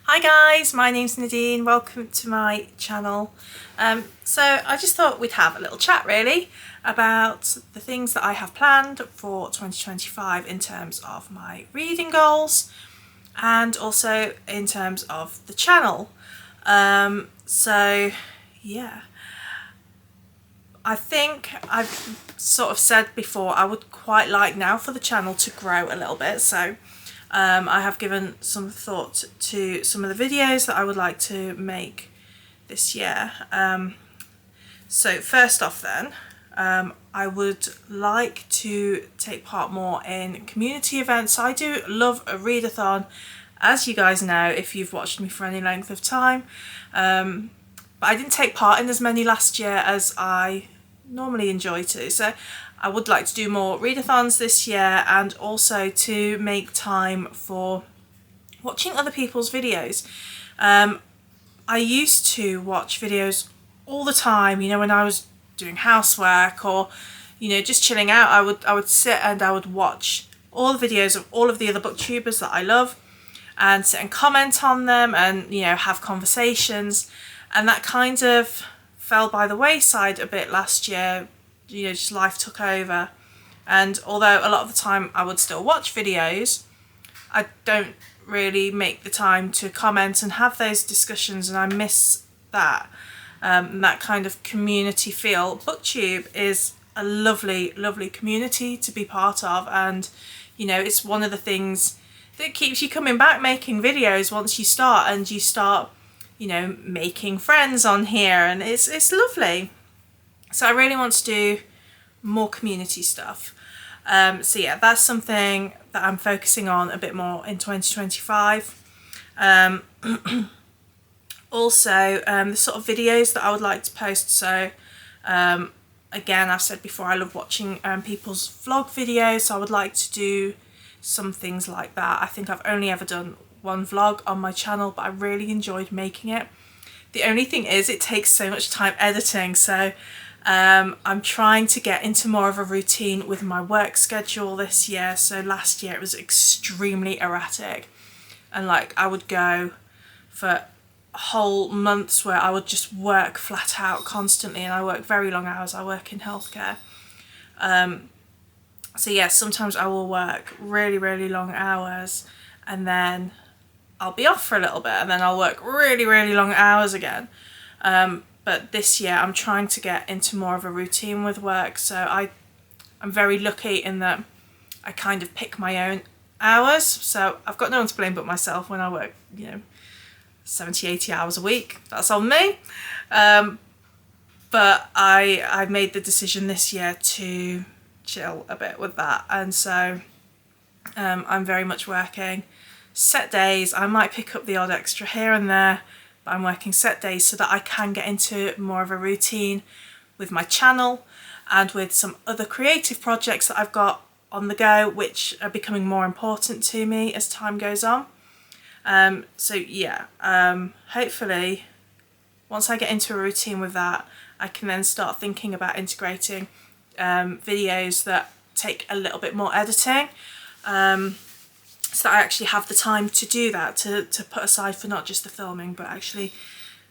Hi guys, my name's Nadine, welcome to my channel. So I just thought we'd have a little chat really about the things that I have planned for 2025 in terms of my reading goals and also in terms of the channel. So yeah, I think I've sort of said before I would quite like now for the channel to grow a little bit, so I have given some thought to some of the videos that I would like to make this year. So first off then, I would like to take part more in community events. I do love a readathon, as you guys know if you've watched me for any length of time, but I didn't take part in as many last year as I normally enjoy to. So I would like to do more readathons this year and also to make time for watching other people's videos. I used to watch videos all the time, you know, when I was doing housework or, you know, just chilling out. I would sit and I would watch all the videos of all of the other booktubers that I love and sit and comment on them and, you know, have conversations, and that kind of fell by the wayside a bit last year. You know, just life took over, and although a lot of the time I would still watch videos, I don't really make the time to comment and have those discussions, and I miss that. That kind of community feel. Booktube is a lovely, lovely community to be part of, and you know, it's one of the things that keeps you coming back making videos once you start, and you start, you know, making friends on here, and it's lovely. So I really want to do more community stuff. So yeah, that's something that I'm focusing on a bit more in 2025. Also, the sort of videos that I would like to post. So again, I've said before, I love watching people's vlog videos, so I would like to do some things like that. I think I've only ever done one vlog on my channel, but I really enjoyed making it. The only thing is it takes so much time editing, so I'm trying to get into more of a routine with my work schedule this year. So last year it was extremely erratic, and like I would go for whole months where I would just work flat out constantly, and I work very long hours. I work in healthcare. So yeah, sometimes I will work really, really long hours and then I'll be off for a little bit and then I'll work really, really long hours again. But this year I'm trying to get into more of a routine with work, so I'm very lucky in that I kind of pick my own hours, so I've got no one to blame but myself when I work, you know, 70, 80 hours a week. That's on me. But I made the decision this year to chill a bit with that, and so I'm very much working set days. I might pick up the odd extra here and there, but I'm working set days so that I can get into more of a routine with my channel and with some other creative projects that I've got on the go, which are becoming more important to me as time goes on. So yeah, hopefully once I get into a routine with that, I can then start thinking about integrating videos that take a little bit more editing, so that I actually have the time to do that, to put aside for not just the filming but actually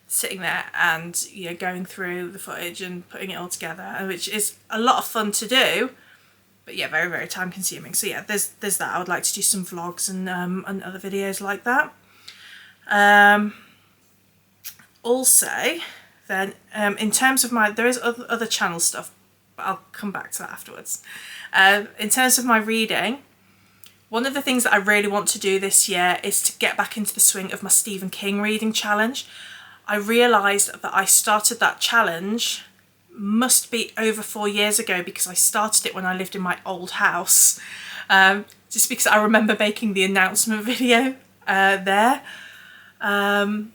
sitting there and, you know, going through the footage and putting it all together, which is a lot of fun to do, but yeah, very, very time consuming. So yeah, there's that. I would like to do some vlogs and other videos like that. Also then, in terms of there is other channel stuff, but I'll come back to that afterwards. In terms of my reading, one of the things that I really want to do this year is to get back into the swing of my Stephen King reading challenge. I realised that I started that challenge must be over 4 years ago, because I started it when I lived in my old house, just because I remember making the announcement video there. And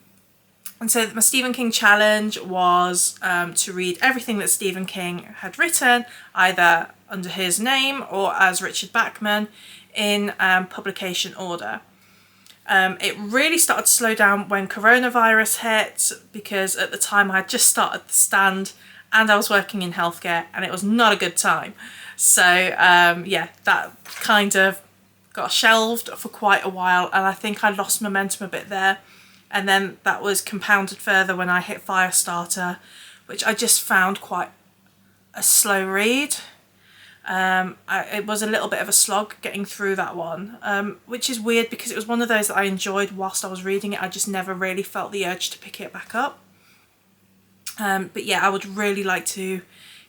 so my Stephen King challenge was to read everything that Stephen King had written, either under his name or as Richard Bachman, in publication order. It really started to slow down when coronavirus hit, because at the time I had just started The Stand and I was working in healthcare and it was not a good time. So yeah, that kind of got shelved for quite a while, and I think I lost momentum a bit there. and then that was compounded further when I hit Firestarter, which I just found quite a slow read. It was a little bit of a slog getting through that one, which is weird because it was one of those that I enjoyed whilst I was reading it. I just never really felt the urge to pick it back up. But yeah, I would really like to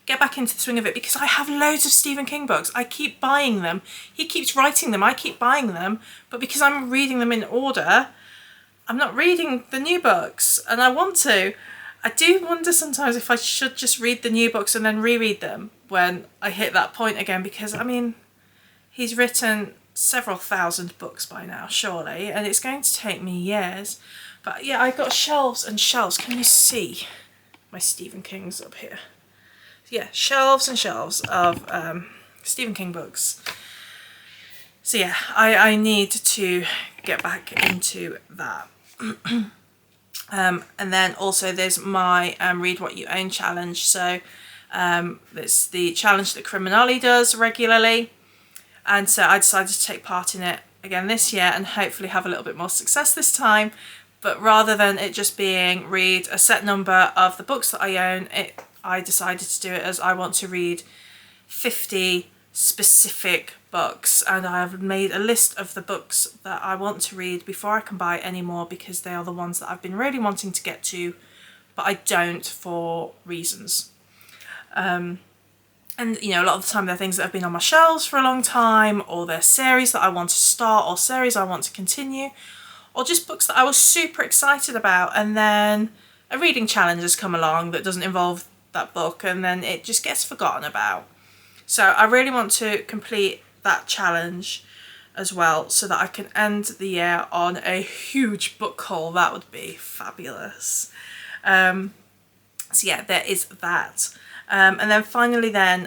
get back into the swing of it because I have loads of Stephen King books. I keep buying them. He keeps writing them. I keep buying them. But because I'm reading them in order, I'm not reading the new books, and I want to. I do wonder sometimes if I should just read the new books and then reread them when I hit that point again, because I mean, he's written several thousand books by now, surely, and it's going to take me years. But yeah, I've got shelves and shelves. Can you see my Stephen King's up here? Yeah, shelves and shelves of Stephen King books. So yeah, I need to get back into that. And then also there's my Read What You Own challenge. So it's the challenge that Criminale does regularly, and so I decided to take part in it again this year and hopefully have a little bit more success this time. But rather than it just being read a set number of the books that I own, I decided to do it as I want to read 50 specific books, and I have made a list of the books that I want to read before I can buy any more, because they are the ones that I've been really wanting to get to, but I don't for reasons. And you know, a lot of the time they're things that have been on my shelves for a long time, or they're series that I want to start, or series I want to continue, or just books that I was super excited about and then a reading challenge has come along that doesn't involve that book and then it just gets forgotten about. So I really want to complete that challenge as well, so that I can end the year on a huge book haul. That would be fabulous. So yeah, there is that. And then finally then,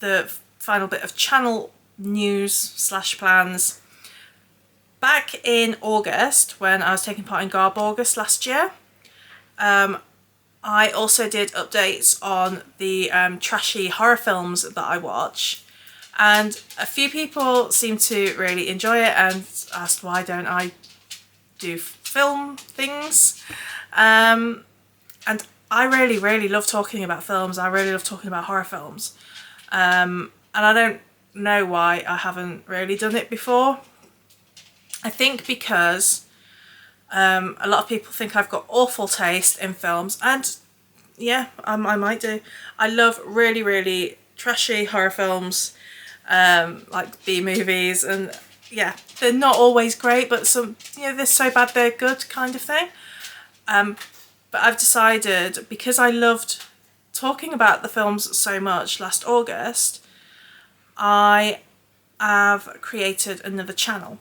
the final bit of channel news / plans. Back in August, when I was taking part in Garb August last year, I also did updates on the trashy horror films that I watch, and a few people seemed to really enjoy it and asked why don't I do film things. And I really love talking about films. I really love talking about horror films, and I don't know why I haven't really done it before. I think because a lot of people think I've got awful taste in films, and yeah, I might do. I love really trashy horror films, like B-movies, and yeah, they're not always great, but some, you know, they're so bad they're good kind of thing. But I've decided, because I loved talking about the films so much last August, I have created another channel.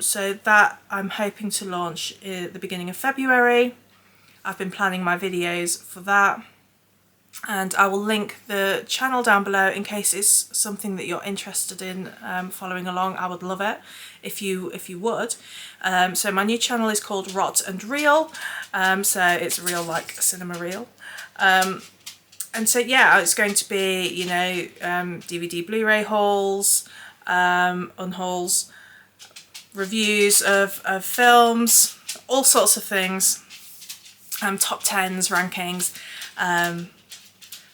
So that I'm hoping to launch at the beginning of February. I've been planning my videos for that, and I will link the channel down below in case it's something that you're interested in following along. I would love it if you would. So my new channel is called Rot and Reel, so it's real like cinema reel. And so yeah, it's going to be, you know, DVD Blu-ray hauls, unhauls, reviews of films, all sorts of things, top 10s, rankings,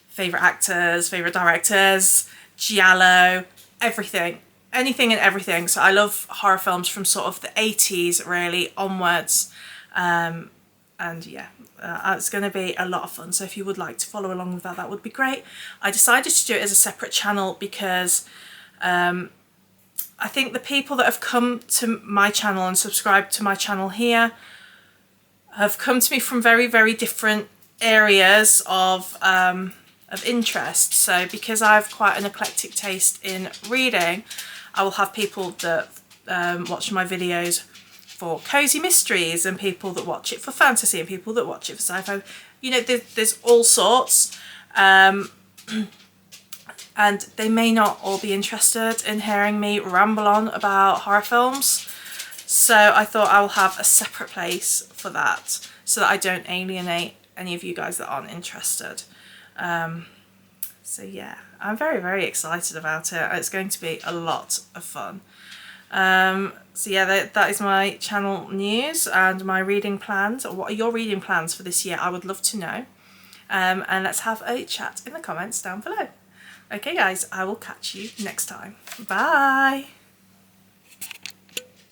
favourite actors, favourite directors, giallo, everything, anything and everything. So I love horror films from sort of the 80s really onwards, and yeah, it's going to be a lot of fun. So if you would like to follow along with that, that would be great. I decided to do it as a separate channel because I think the people that have come to my channel and subscribed to my channel here have come to me from very different areas of interest. So because I have quite an eclectic taste in reading, I will have people that watch my videos for cozy mysteries, and people that watch it for fantasy, and people that watch it for sci-fi. You know, there's all sorts. And they may not all be interested in hearing me ramble on about horror films. So I thought I will have a separate place for that, so that I don't alienate any of you guys that aren't interested. So yeah, I'm very excited about it. It's going to be a lot of fun. So yeah, that is my channel news and my reading plans. What are your reading plans for this year? I would love to know. And let's have a chat in the comments down below. Okay guys, I will catch you next time. Bye!